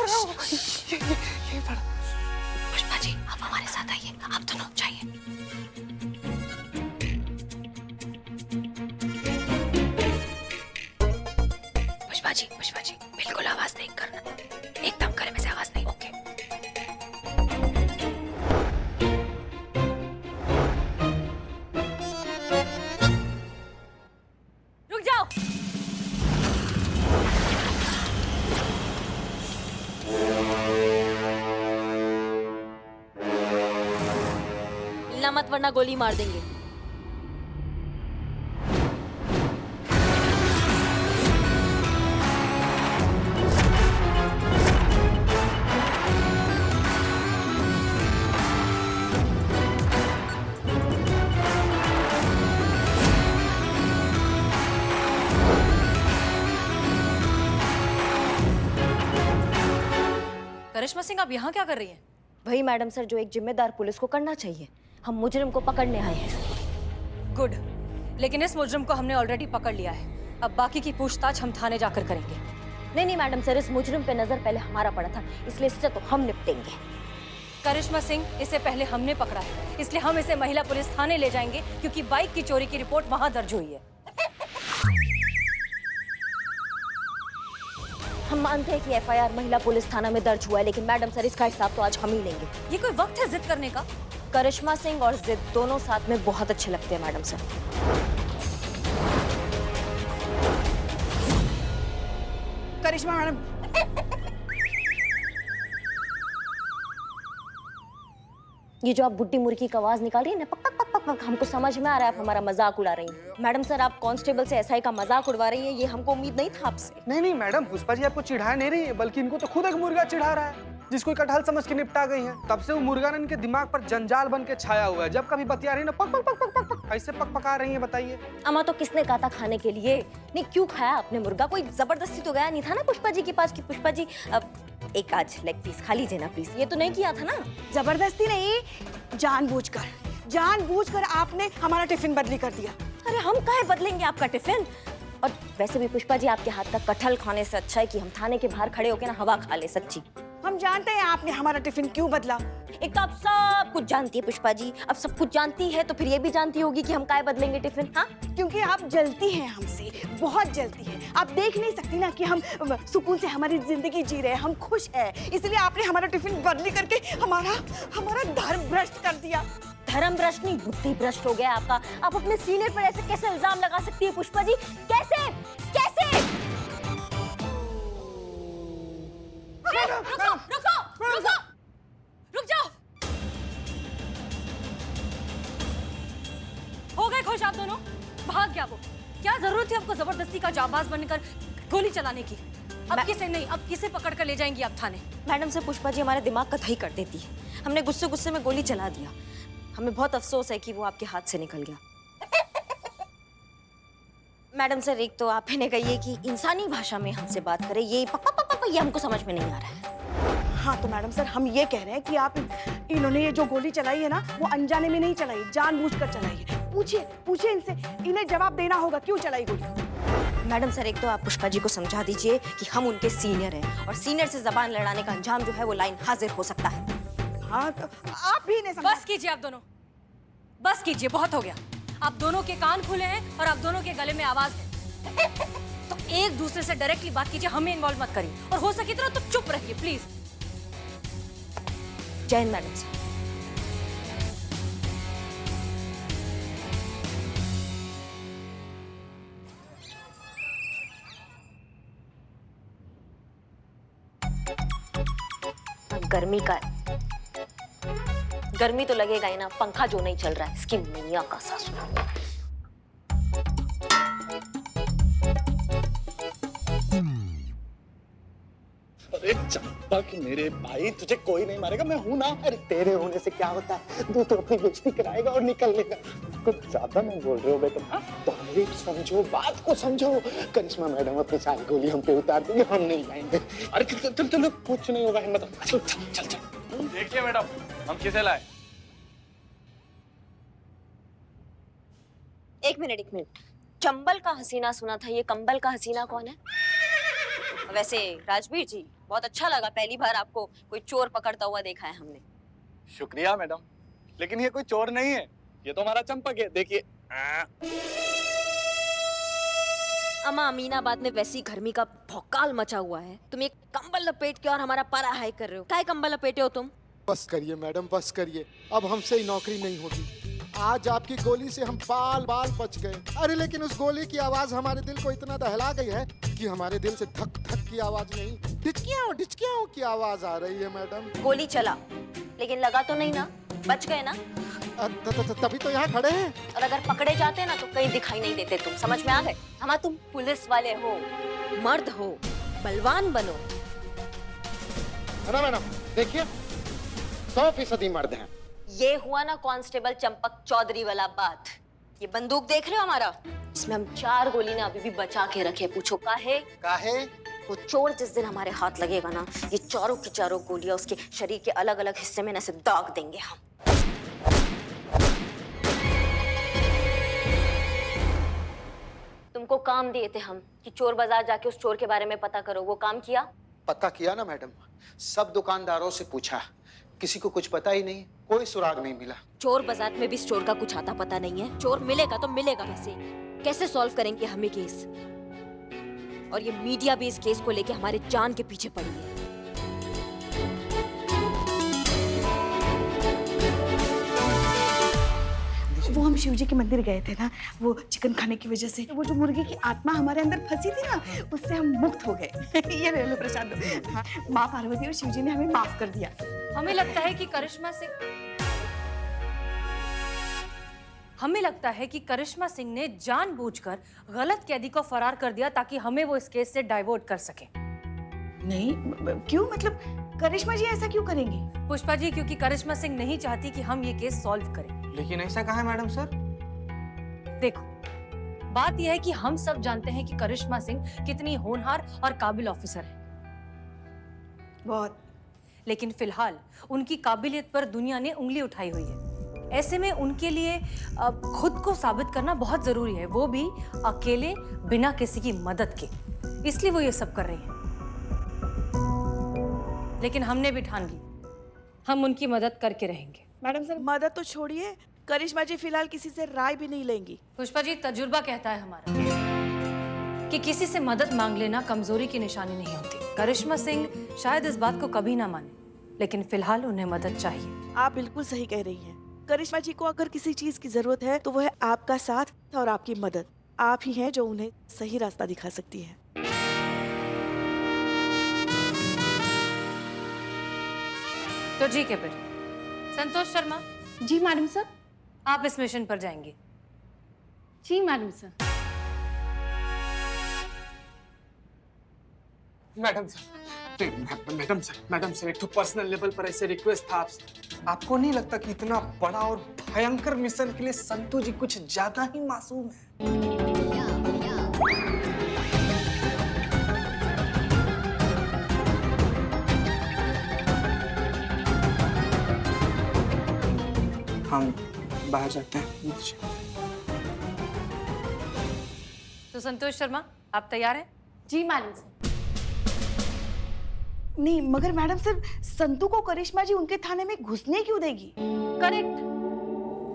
पड़ा वो, ये पड़ा। पुष्पा जी आप हमारे साथ आइए, आप दोनों जाइए। पुष्पा जी बिल्कुल आवाज नहीं करना, एकदम गले में से आवाज नहीं। ओके रुक जाओ। हिलना मत वरना गोली मार देंगे। करिश्मा सिंह आप यहाँ क्या कर रही हैं? वही मैडम सर जो एक जिम्मेदार पुलिस को करना चाहिए। हम मुजरिम को पकड़ने आए हैं। गुड, लेकिन इस मुजरिम को हमने ऑलरेडी पकड़ लिया है। अब बाकी की पूछताछ हम थाने जाकर करेंगे। नहीं मैडम सर, इस मुजरिम पे नजर पहले हमारा पड़ा था, इसलिए इससे तो हम निपटेंगे। करिश्मा सिंह इसे पहले हमने पकड़ा है, इसलिए हम इसे महिला पुलिस थाने ले जाएंगे क्योंकि बाइक की चोरी की रिपोर्ट वहाँ दर्ज हुई है। हम मानते हैं कि एफआईआर महिला पुलिस थाना में दर्ज हुआ है, लेकिन मैडम सर इसका हिसाब तो आज हम ही लेंगे। ये कोई वक्त है जिद करने का? करिश्मा सिंह और जिद दोनों साथ में बहुत अच्छे लगते हैं मैडम सर। करिश्मा मैडम, ये जो आप बुड्ढी मुर्गी की आवाज निकाल रही है ना, पक पक पक पक, हमको समझ में आ रहा है आप हमारा मजाक उड़ा रही हैं। मैडम सर आप कांस्टेबल से एसआई का मजाक उड़वा रही हैं, ये हमको उम्मीद नहीं था आपसे। नहीं मैडम, पुष्पा जी आपको चिढ़ा नहीं रही है, बल्कि इनको तो खुद एक मुर्गा चिढ़ा रहा है जिसको कटहल समझ के निपटा गई है। तब से वो मुर्गा ने इनके दिमाग पर जंजाल बन के छाया हुआ है। जब कभी बतिया रही ना, पक पक पक पक पक ऐसे पक पका रही है। बताइए अम्मा, तो किसने कहा था खाने के लिए? नहीं, क्यों खाया आपने मुर्गा? कोई जबरदस्ती तो गया नहीं था ना पुष्पा जी के पास कि पुष्पा जी अब एक आज लेग पीस खा लीजिए ना प्लीज। ये तो नहीं किया था ना? जबरदस्ती नहीं, जानबूझकर आपने हमारा टिफिन बदली कर दिया। अरे हम काहे बदलेंगे आपका टिफिन? और वैसे भी पुष्पा जी आपके हाथ का कटहल खाने से अच्छा है कि हम थाने के बाहर खड़े होकर ना हवा खा ले। सच्ची हम जानते हैं आपने हमारा टिफिन क्यों बदला। एक तो आप सब कुछ जानती है पुष्पा जी, अब सब कुछ जानती है तो फिर ये भी जानती होगी कि हम काहे बदलेंगे टिफिन। हाँ, क्योंकि आप जलती हैं हमसे, बहुत जलती हैं। आप देख नहीं सकती ना कि हम सुकून से हमारी जिंदगी जी रहे हैं, हम खुश हैं, इसलिए आपने हमारा टिफिन बदली करके हमारा धर्म भ्रष्ट कर दिया। धर्म भ्रष्ट नहीं, बुद्धि भ्रष्ट हो गया आपका। आप अपने सीनियर पर ऐसे कैसे इल्जाम लगा सकती है पुष्पा जी? कैसे कैसे? रुक जाओ। हो गए खुश आप दोनों? भाग गया वो। क्या जरूरत थी आपको जबरदस्ती का जाबाज बनकर गोली चलाने की? अब किसे नहीं, अब किसे पकड़ कर ले जाएंगी आप थाने? मैडम से पुष्पा जी हमारे दिमाग का दही कर देती है। हमने गुस्से गुस्से में गोली चला दिया। हमें बहुत अफसोस है कि वो आपके हाथ से निकल गया। मैडम सर, एक तो आप इन्हें कहिए कि इंसानी भाषा में हमसे बात करें, ये ये हमको समझ में नहीं आ रहा है। हाँ तो मैडम सर, हम ये कह रहे हैं कि आप इन्होंने ये जो गोली चलाई है ना, वो अनजाने में नहीं चलाई, जानबूझकर चलाई है। पूछिए इनसे, इन्हें जवाब देना होगा क्यों चलाई गोली। मैडम सर, एक तो आप पुष्पा जी को समझा दीजिए कि हम उनके सीनियर हैं और सीनियर से जबान लड़ाने का अंजाम जो है वो लाइन हाजिर हो सकता है। हाँ तो आप भी नहीं समझा। बस कीजिए आप दोनों, बस कीजिए, बहुत हो गया। आप दोनों के कान खुले हैं और आप दोनों के गले में आवाज है। तो एक दूसरे से डायरेक्टली बात कीजिए, हमें इन्वॉल्व मत करिए, और हो सके तो चुप रहिए प्लीज। जय हिंद मैडम सर। गर्मी तो लगेगा ही ना, पंखा जो नहीं चल रहा है, इसकी मैया का ससुर। अरे चंपक मेरे भाई, तुझे कोई नहीं मारेगा, मैं हूं ना। अरे तेरे होने से क्या होता है, तू तो अपनी बेइज्जती कराएगा और निकल लेगा। कुछ ज्यादा नहीं बोल रहे हो बेटा, बात समझो, बात को समझो। करिश्मा मैडम अपनी सारी गोली हम पे उतार देंगे, हम नहीं लाएंगे। अरे चल चल, कुछ नहीं होगा, हिम्मत चल चल चल। देखिए मैडम, हम किसे लाए? एक मिनट, चंबल का हसीना सुना था, ये कंबल का हसीना कौन है? वैसे राजवीर जी, बहुत अच्छा लगा, पहली बार आपको कोई चोर पकड़ता हुआ देखा है हमने। शुक्रिया मैडम, लेकिन ये कोई चोर नहीं है, ये तो हमारा चंपक है, देखिए। अम्मा, अमीनाबाद में वैसी गर्मी का भौकाल मचा हुआ है, तुम एक कंबल लपेट के और हमारा पारा हाई कर रहे हो। काय कंबल लपेटे हो तुम? बस करिए मैडम, बस करिए, अब हमसे ही नौकरी नहीं होगी। आज आपकी गोली से हम बाल बाल बच गए। अरे लेकिन उस गोली की आवाज हमारे दिल को इतना दहला गई है कि हमारे दिल से धक धक की आवाज नहीं, डिचकियां की आवाज आ रही है मैडम। गोली चला, लेकिन लगा तो नहीं ना? बच गए ना? तभी तो यहाँ खड़े हैं। और अगर पकड़े जाते ना तो कहीं दिखाई नहीं देते तुम, समझ में आ गए? हमारा तुम पुलिस वाले हो, मर्द हो, बलवान बनो। है ना मैडम? देखिए 100% मर्द हैं। ये हुआ ना कांस्टेबल चंपक चौधरी वाला बात। ये बंदूक देख रहे हो हमारा, इसमें हम 4 गोली ने अभी भी बचा के रखे। पूछो काहे? काहे? वो चोर जिस दिन हमारे हाथ लगेगा ना, ये चारों की चारों गोलियां उसके शरीर के अलग अलग हिस्से में ऐसे दाग देंगे हम। तुमको काम दिए थे हम कि चोर बाजार जाके उस चोर के बारे में पता करो, वो काम किया? पता किया ना मैडम, सब दुकानदारों से पूछा, किसी को कुछ पता ही नहीं, कोई सुराग नहीं मिला। चोर बाजार में भी इस चोर का कुछ आता पता नहीं है। चोर मिलेगा तो मिलेगा कैसे? कैसे सॉल्व करेंगे हम ये केस? और ये मीडिया भी इस केस को लेके हमारे जान के पीछे पड़ी है। वो हम शिव जी के मंदिर गए थे ना, वो चिकन खाने की वजह से वो जो मुर्गी की आत्मा हमारे अंदर फंसी थी ना, उससे हम मुक्त हो गए। ये ले लो प्रसाद। हाँ, माँ पार्वती और शिव जी ने हमें माफ कर दिया। हमें लगता है कि करिश्मा सिंह ने जानबूझकर गलत कैदी को फरार कर दिया ताकि हमें वो इस केस से डाइवर्ट कर सके। नहीं, क्यों? मतलब करिश्मा जी ऐसा क्यों करेंगी? पुष्पा जी, क्योंकि करिश्मा सिंह नहीं चाहती कि हम ये केस सॉल्व करें। लेकिन ऐसा कहा है मैडम सर? देखो, बात यह है कि हम सब जानते हैं कि करिश्मा सिंह कितनी होनहार और काबिल ऑफिसर है। बहुत। लेकिन फिलहाल उनकी काबिलियत पर दुनिया ने उंगली उठाई हुई है। ऐसे में उनके लिए खुद को साबित करना बहुत जरूरी है, वो भी अकेले, बिना किसी की मदद के। इसलिए वो ये सब कर रही हैं। लेकिन हमने भी ठान ली, हम उनकी मदद करके रहेंगे। मैडम सर, मदद तो छोड़िए, करिश्मा जी फिलहाल किसी से राय भी नहीं लेंगी। पुष्पा जी, तजुर्बा कहता है हमारा कि किसी से मदद मांग लेना कमजोरी की निशानी नहीं होती। करिश्मा सिंह शायद इस बात को कभी ना माने, लेकिन फिलहाल उन्हें मदद चाहिए। आप बिल्कुल सही कह रही हैं। करिश्मा जी को अगर किसी चीज की जरूरत है तो वो है आपका साथ और आपकी मदद। आप ही हैं जो उन्हें सही रास्ता दिखा सकती हैं। तो ठीक है फिर, संतोष शर्मा जी मैडम सर। आप इस मिशन पर जाएंगे। जी मैडम सर। मैडम सर एक तो पर्सनल लेवल पर ऐसे रिक्वेस्ट था आपसे। आपको नहीं लगता कि इतना बड़ा और भयंकर मिशन के लिए संतू जी कुछ ज्यादा ही मासूम है? हम बाहर जाते हैं। तो संतोष शर्मा, आप तैयार हैं? जी मैडम सर। नहीं, मगर मैडम सर, संतू को करिश्मा जी उनके थाने में घुसने क्यों देगी? करेक्ट।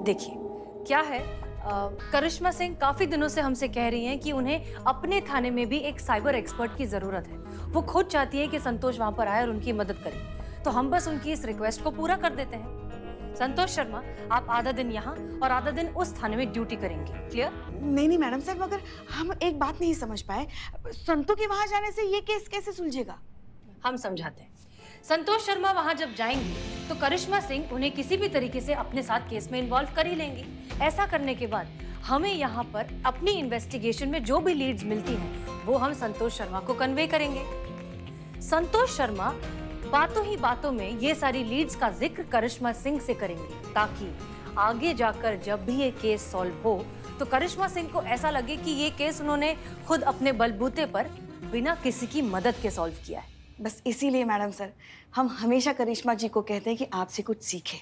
देखिए, क्या है, करिश्मा सिंह काफी दिनों से हमसे कह रही हैं कि उन्हें अपने थाने में भी एक साइबर एक्सपर्ट की जरूरत है। वो खुद चाहती है कि संतोष वहां पर आए और उनकी मदद करे। तो हम बस उनकी इस रिक्वेस्ट को पूरा कर देते हैं। संतोष शर्मा, आप आधा दिन यहाँ और आधा दिन उस थाने में ड्यूटी करेंगे। क्लियर? नहीं मैडम सर, मगर हम एक बात नहीं समझ पाए, संतू के वहां जाने से ये केस कैसे सुलझेगा? हम समझाते हैं। संतोष शर्मा वहां जब जाएंगे तो करिश्मा सिंह उन्हें किसी भी तरीके से अपने साथ केस में इन्वॉल्व कर ही लेंगी। ऐसा करने के बाद हमें यहाँ पर अपनी इन्वेस्टिगेशन में जो भी लीड्स मिलती हैं वो हम संतोष शर्मा को कन्वे करेंगे। संतोष शर्मा बातों ही बातों में ये सारी लीड्स का जिक्र करिश्मा सिंह से करेंगे, ताकि आगे जाकर जब भी ये केस सॉल्व हो तो करिश्मा सिंह को ऐसा लगे कि ये केस उन्होंने खुद अपने बलबूते पर बिना किसी की मदद के सॉल्व किया है। बस इसीलिए मैडम सर, हम हमेशा करिश्मा जी को कहते हैं कि आपसे कुछ सीखें।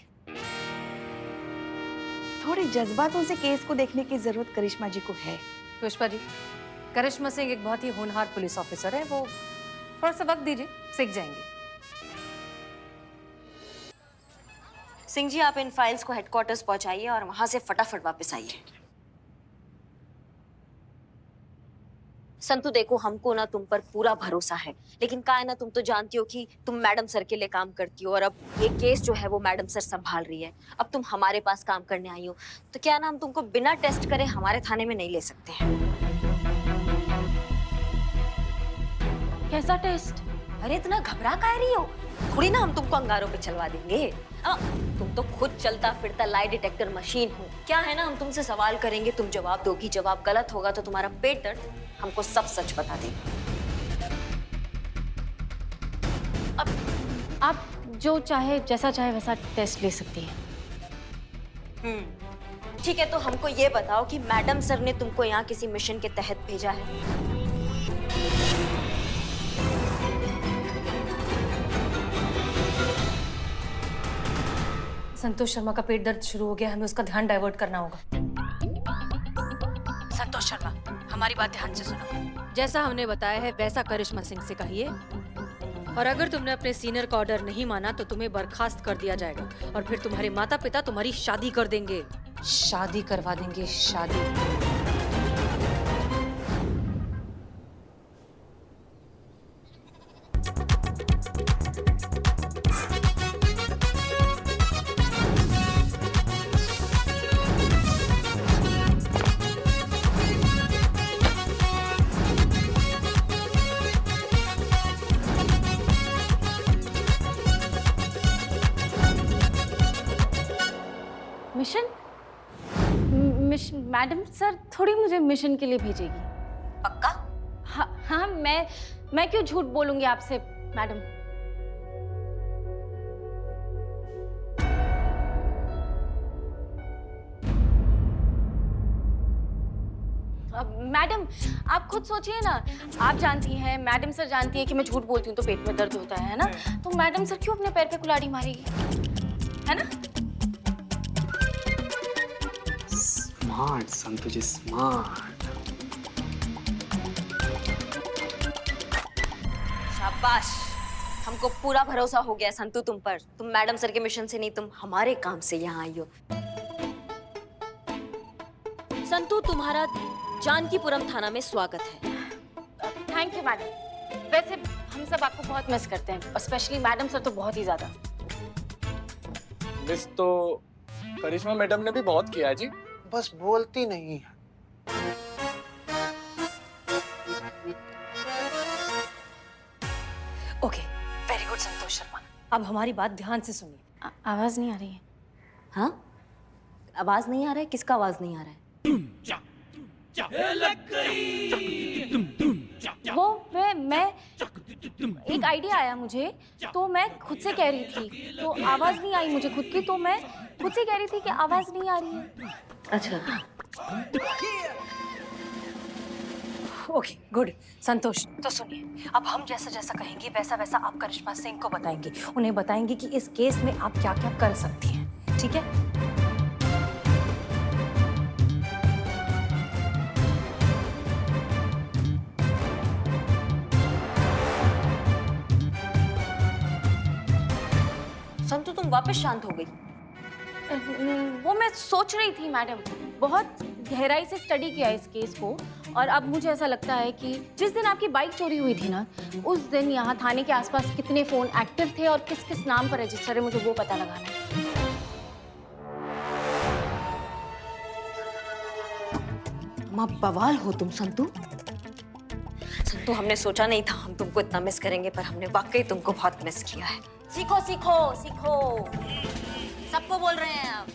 थोड़े जज्बातों से केस को देखने की जरूरत करिश्मा जी को है। पुष्पा जी, करिश्मा सिंह एक बहुत ही होनहार पुलिस ऑफिसर है। वो थोड़ा सा वक्त दीजिए, सीख जाएंगे। सिंह जी, आप इन फाइल्स को हेडक्वार्टर्स पहुंचाइए और वहां से फटाफट वापस आइए। संतु देखो, हमको ना तुम पर पूरा भरोसा है, लेकिन क्या है ना, तुम तो जानती हो कि तुम मैडम सर के लिए काम करती हो और अब ये केस जो है वो मैडम सर संभाल रही है। अब तुम हमारे पास काम करने आई हो, तो क्या ना हम तुमको बिना टेस्ट करे हमारे थाने में नहीं ले सकते हैं। कैसा टेस्ट? अरे इतना घबरा काहे रही हो? थोड़ी ना हम तुमको अंगारों पे चलवा देंगे। तुम तो खुद चलता फिरता लाई डिटेक्टर मशीन हो। क्या है ना, हम तुमसे सवाल करेंगे, तुम जवाब दोगी, जवाब गलत होगा तो तुम्हारा पेट दर्द हमको सब सच बता देगा। अब आप जो चाहे, जैसा चाहे वैसा टेस्ट ले सकती हैं। ठीक है, तो हमको ये बताओ कि मैडम सर ने तुमको यहाँ किसी मिशन के तहत भेजा है? संतोष शर्मा का पेट दर्द शुरू हो गया, हमें उसका ध्यान डाइवर्ट करना होगा। संतोष शर्मा, हमारी बात ध्यान से सुनो। जैसा हमने बताया है वैसा करिश्मा सिंह से कहिए, और अगर तुमने अपने सीनियर का ऑर्डर नहीं माना तो तुम्हें बर्खास्त कर दिया जाएगा और फिर तुम्हारे माता पिता तुम्हारी शादी कर देंगे। शादी करवा देंगे, शादी। मिशन? मैडम सर थोड़ी मुझे मिशन के लिए भेजेगी। पक्का? हाँ, मैं क्यों झूठ बोलूंगी आपसे मैडम। मैडम आप खुद सोचिए ना, आप जानती हैं, मैडम सर जानती है कि मैं झूठ बोलती हूँ तो पेट में दर्द होता है ना, तो मैडम सर क्यों अपने पैर पे कुल्हाड़ी मारेगी, है ना? स्मार्ट संतु जी, स्मार्ट। शाबाश, हमको पूरा भरोसा हो गया संतु तुम पर। तुम मैडम सर के मिशन से नहीं, तुम हमारे काम से यहाँ आई हो। संतु, तुम्हारा जानकीपुरम थाना में स्वागत है। Thank you madam. वैसे हम सब आपको बहुत मिस करते हैं, और स्पेशली मैडम सर तो बहुत ही ज्यादा। मिस तो करिश्मा मैडम ने भी बहुत किया है जी, बस बोलती नहीं है। Okay, very good Santosh Sharma. अब हमारी बात ध्यान से सुनिए। आवाज नहीं आ रही है। हाँ, आवाज नहीं आ रहा है? किसका आवाज नहीं आ रहा है? वो मैं एक आइडिया आया मुझे, तो मैं खुद से कह रही थी, तो आवाज नहीं आई मुझे खुद की, तो मैं खुद से कह रही थी कि आवाज नहीं आ रही है। अच्छा, ओके, गुड। संतोष, तो सुनिए, अब हम जैसा जैसा कहेंगे वैसा वैसा आप करिश्मा सिंह को बताएंगे। उन्हें बताएंगे कि इस केस में आप क्या क्या कर सकती हैं, ठीक है? संतु, तुम वापस शांत हो गई। वो मैं सोच रही थी मैडम, बहुत गहराई से स्टडी किया इस केस को, और अब मुझे ऐसा लगता है कि जिस दिन आपकी बाइक चोरी हुई थी ना, उस दिन यहाँ थाने के आसपास कितने फोन एक्टिव थे और किस किस नाम पर रजिस्टर है, मुझे वो पता लगाना है। माँ बवाल हो तुम संतु। संतु, हमने सोचा नहीं था हम तुमको इतना मिस करेंगे, पर हमने वाकई तुमको बहुत मिस किया है। सीखो सीखो सीखो, सबको बोल रहे हैं आप।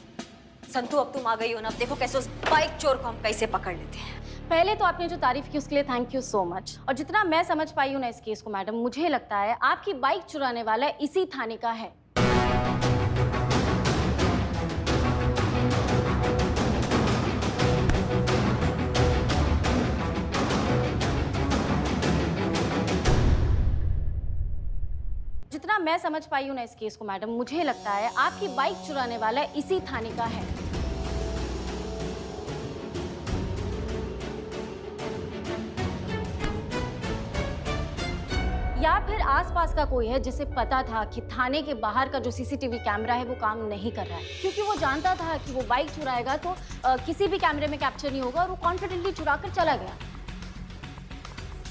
संतु, अब तुम आ गई हो ना, अब देखो कैसे उस बाइक चोर को हम कैसे पकड़ लेते हैं। पहले तो आपने जो तारीफ की उसके लिए थैंक यू सो मच, और जितना मैं समझ पाई हूँ ना इस केस को मैडम, मुझे लगता है आपकी बाइक चुराने वाला इसी थाने का है। जितना मैं समझ पाई हूँ ना इस केस को मैडम, मुझे लगता है आपकी बाइक चुराने वाला इसी थाने का है। या आसपास का कोई है जिसे पता था कि थाने के बाहर का जो सीसीटीवी कैमरा है वो काम नहीं कर रहा है, क्योंकि वो जानता था कि वो बाइक चुराएगा तो किसी भी कैमरे में कैप्चर नहीं होगा, और वो कॉन्फिडेंटली चुरा कर चला गया।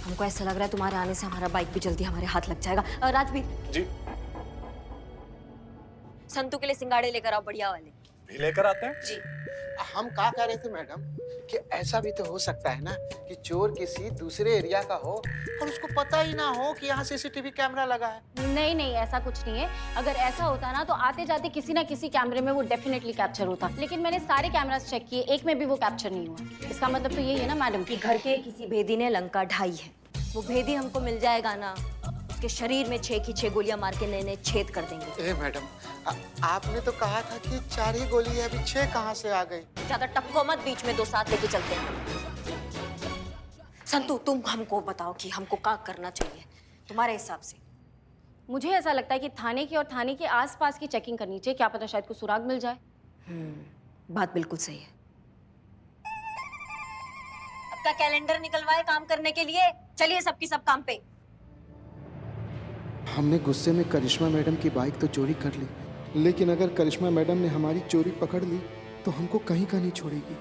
हमको ऐसा लग रहा है तुम्हारे आने से हमारा बाइक भी जल्दी हमारे हाथ लग जाएगा। राजवीर जी संतू के लिए सिंगाड़े लेकर आओ, बढ़िया वाले। भी लेकर आते हैं जी। हम कहा कह रहे थे मैडम कि ऐसा भी तो हो सकता है ना कि चोर किसी दूसरे एरिया का हो और उसको पता ही ना हो कि यहाँ सीसीटीवी कैमरा लगा है। नहीं नहीं, ऐसा कुछ नहीं है। अगर ऐसा होता ना तो आते जाते किसी ना किसी कैमरे में वो डेफिनेटली कैप्चर होता, लेकिन मैंने सारे कैमरास चेक किए, एक में भी वो कैप्चर नहीं हुआ। इसका मतलब तो यही है ना मैडम कि घर के किसी भेदी ने लंका ढाई है। वो भेदी हमको मिल जाएगा ना, उसके शरीर में 6 की 6 गोलियां मार के नए-नए छेद कर देंगे। ए मैडम, आपने तो कहा था कि 4 ही गोली है, अभी 6 कहाँ से आ गई? ज्यादा टपको मत, बीच में 2 साथ लेके चलते हैं। संतू तुम हमको बताओ कि हमको क्या करना चाहिए तुम्हारे हिसाब से। मुझे ऐसा लगता है कि थाने की और थाने के आसपास की चेकिंग करनी चाहिए, क्या पता शायद कुछ सुराग मिल जाए। बात बिल्कुल सही है। अब का कैलेंडर निकलवाए काम करने के लिए, चलिए सबकी सब काम पे। हमने गुस्से में करिश्मा मैडम की बाइक तो चोरी कर ली, लेकिन अगर करिश्मा मैडम ने हमारी चोरी पकड़ ली तो हमको कहीं का नहीं छोड़ेगी।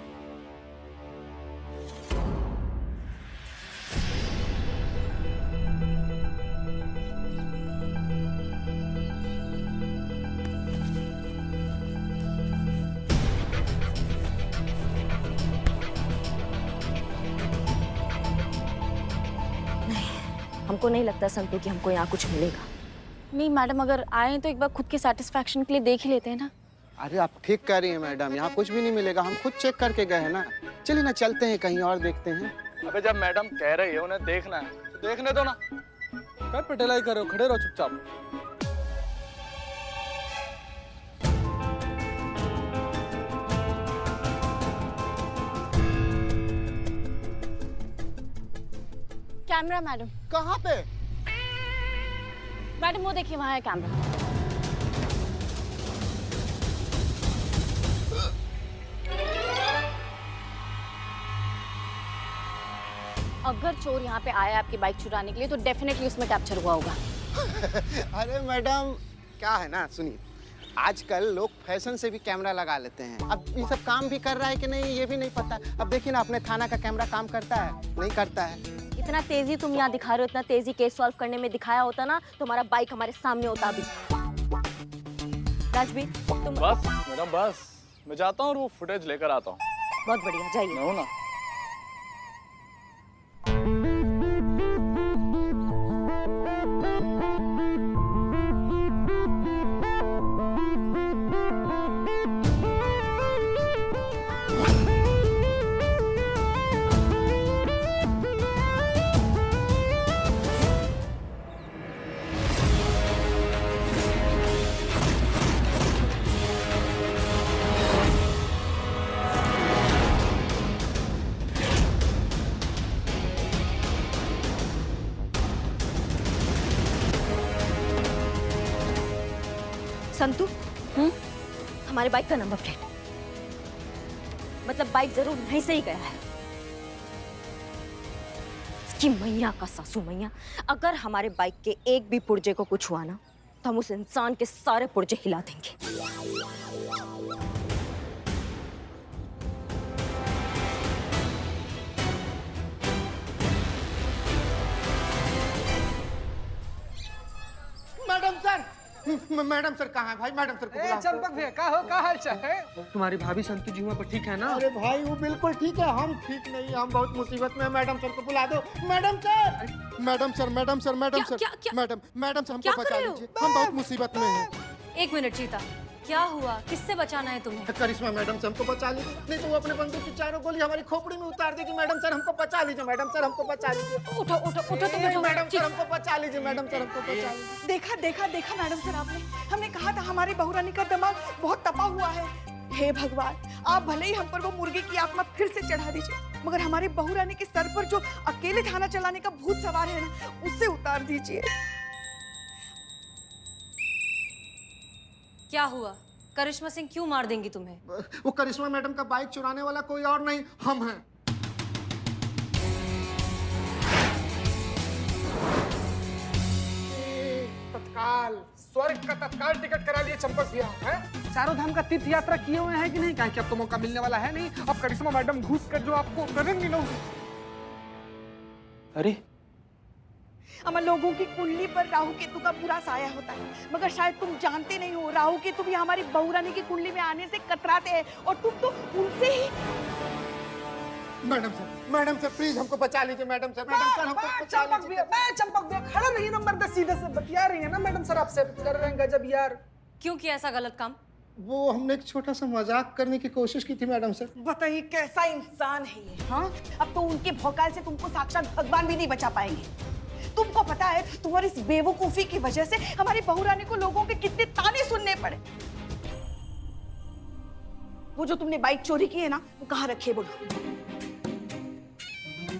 हमको नहीं लगता संतू कि हमको यहाँ कुछ मिलेगा। नहीं मैडम, अगर आए तो एक बार खुद के सेटिस्फैक्शन के लिए देख ही लेते हैं ना। अरे आप ठीक कह रही हैं मैडम, यहाँ कुछ भी नहीं मिलेगा, हम खुद चेक करके गए हैं ना। चलिए ना, चलते हैं कहीं और देखते हैं। अबे जब मैडम कह रही है उन्हें देखना है तो देखने दो ना। क्या पटेलाई कर रहे हो, खड़े रहो चुपचाप। Camera madam. कहाँ पे? मैडम वो देखिए, वहाँ है कैमरा। अगर चोर यहाँ पे आया आपकी बाइक चुराने के लिए तो डेफिनेटली उसमें कैप्चर हुआ होगा। अरे मैडम, क्या है ना, सुनिए, आजकल लोग फैशन से भी कैमरा लगा लेते हैं। अब ये सब काम भी कर रहा है कि नहीं ये भी नहीं पता। अब देखिए ना, अपने थाना का कैमरा काम करता है नहीं करता है। इतना तेजी तुम यहाँ दिखा रहे हो, इतना तेजी केस सॉल्व करने में दिखाया होता ना तो हमारा बाइक हमारे सामने होता अभी। राजवीर तुम बस मैडम बस, मैं जाता हूँ और वो फुटेज लेकर आता हूँ। बहुत बढ़िया, जाइए। मैं हूँ ना। संतू हमारे बाइक का नंबर प्लेट, मतलब बाइक जरूर नहीं से ही गया है। इसकी मैया का सासू मैया, अगर हमारे बाइक के एक भी पुर्जे को कुछ हुआ ना तो हम उस इंसान के सारे पुर्जे हिला देंगे। मैडम सर कहाँ है भाई? मैडम सर को बुलाओ। चंपक भैया, का हाल चाल है? तुम्हारी भाभी संतू जी वहाँ पर ठीक है ना? अरे भाई वो बिल्कुल ठीक है, हम ठीक नहीं, हम बहुत मुसीबत में। मैडम सर को बुला दो। Madam sir, madam sir, madam sir, madam sir, madam madam sir हमको बचा लीजिए, हम बहुत मुसीबत में हैं। एक मिनट चीता, क्या हुआ? किससे बचाना है तुम्हें? करिश्मा मैडम से हमको बचा लीजिए, नहीं तो वो अपने बंदूक की 4 गोली हमारी खोपड़ी में उतार देगी। मैडम सर हमको बचा लीजिए, मैडम सर हमको बचा लीजिए। उठो उठो उठो, तुम ए, उठो। मैडम सर हमको बचा लीजिए, मैडम सर हमको बचा लीजिए। देखा देखा देखा मैडम सर, आपने हमने कहा था हमारी बहुरानी का दिमाग बहुत तपा हुआ है। हे भगवान, आप भले ही हम पर वो मुर्गे की आत्मा फिर से चढ़ा दीजिए, मगर हमारी बहुरानी के सर पर जो अकेले थाना चलाने का भूत सवार है ना, उससे उतार दीजिए। क्या हुआ? करिश्मा सिंह क्यों मार देंगी तुम्हें? वो करिश्मा मैडम का बाइक चुराने वाला कोई और नहीं, हम हैं। तत्काल स्वर्ग का तत्काल टिकट करा लिए चंपक भैया हैं? चारों धाम का तीर्थ यात्रा किए हुए हैं कि नहीं? कहीं कि अब तो मौका मिलने वाला है नहीं। अब करिश्मा मैडम घुस कर जो आपको करेंगी ना। अरे अमर, लोगों की कुंडली पर राहु केतु का बुरा साया होता है, मगर शायद तुम जानते नहीं हो, राहु केतु भी हमारी बहू रानी की कुंडली में आने से कतराते हैं, और तुम तो उनसे ही। मैडम सर प्लीज हमको बचा लीजिए मैडम सर हमको बचा लीजिए। चंपक भैया खड़ा रहिए ना, मर्द सीधे से बतिया रही है ना मैडम सर, आपसे कर रहे हैं गजब यार। क्यों किया ऐसा गलत काम? वो हमने एक छोटा सा मजाक करने की कोशिश की थी मैडम सर। बताइए कैसा इंसान है ये, हाँ? अब तो उनके भौकाल से तुमको साक्षात भगवान भी नहीं बचा पाएंगे। तुमको पता है तुम्हारी इस बेवकूफी की वजह से हमारी बहू रानी को लोगों के कितने ताने सुनने पड़े। वो जो तुमने बाइक चोरी की है ना, वो कहाँ रखी है बोलो?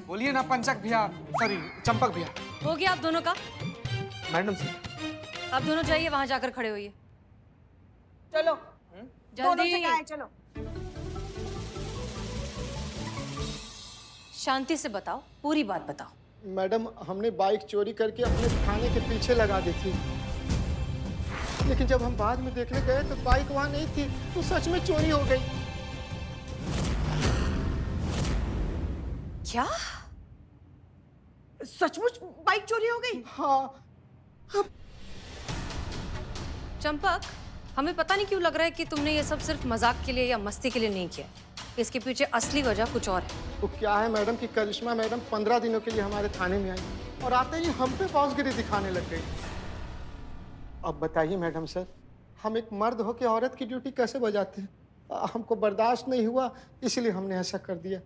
बोलिए ना पंचक भैया, सॉरी चंपक भैया। हो गया आप दोनों का? मैडम सर आप दोनों जाइए, वहां जाकर खड़े होइए। चलो दोनों से जल्दी। कहाँ है, चलो। शांति से बताओ, पूरी बात बताओ। मैडम हमने बाइक चोरी करके अपने थाने के पीछे लगा दी थी, लेकिन जब हम बाद में देखने गए तो बाइक वहां नहीं थी, तो सच में चोरी हो गई। क्या? सचमुच बाइक चोरी हो गई? हाँ चंपक, हमें पता नहीं क्यों लग रहा है कि तुमने ये सब सिर्फ मजाक के लिए या मस्ती के लिए नहीं किया। इसके पीछे असली वजह कुछ और है। वो क्या है मैडम कि करिश्मा मैडम 15 दिनों के लिए हमारे थाने में आई और आते ही हम पे बॉसगिरी दिखाने लग गई। अब बताइए मैडम सर, हम एक मर्द होकर औरत की ड्यूटी कैसे बजाते हैं? हमको बर्दाश्त नहीं हुआ, इसलिए हमने ऐसा कर दिया।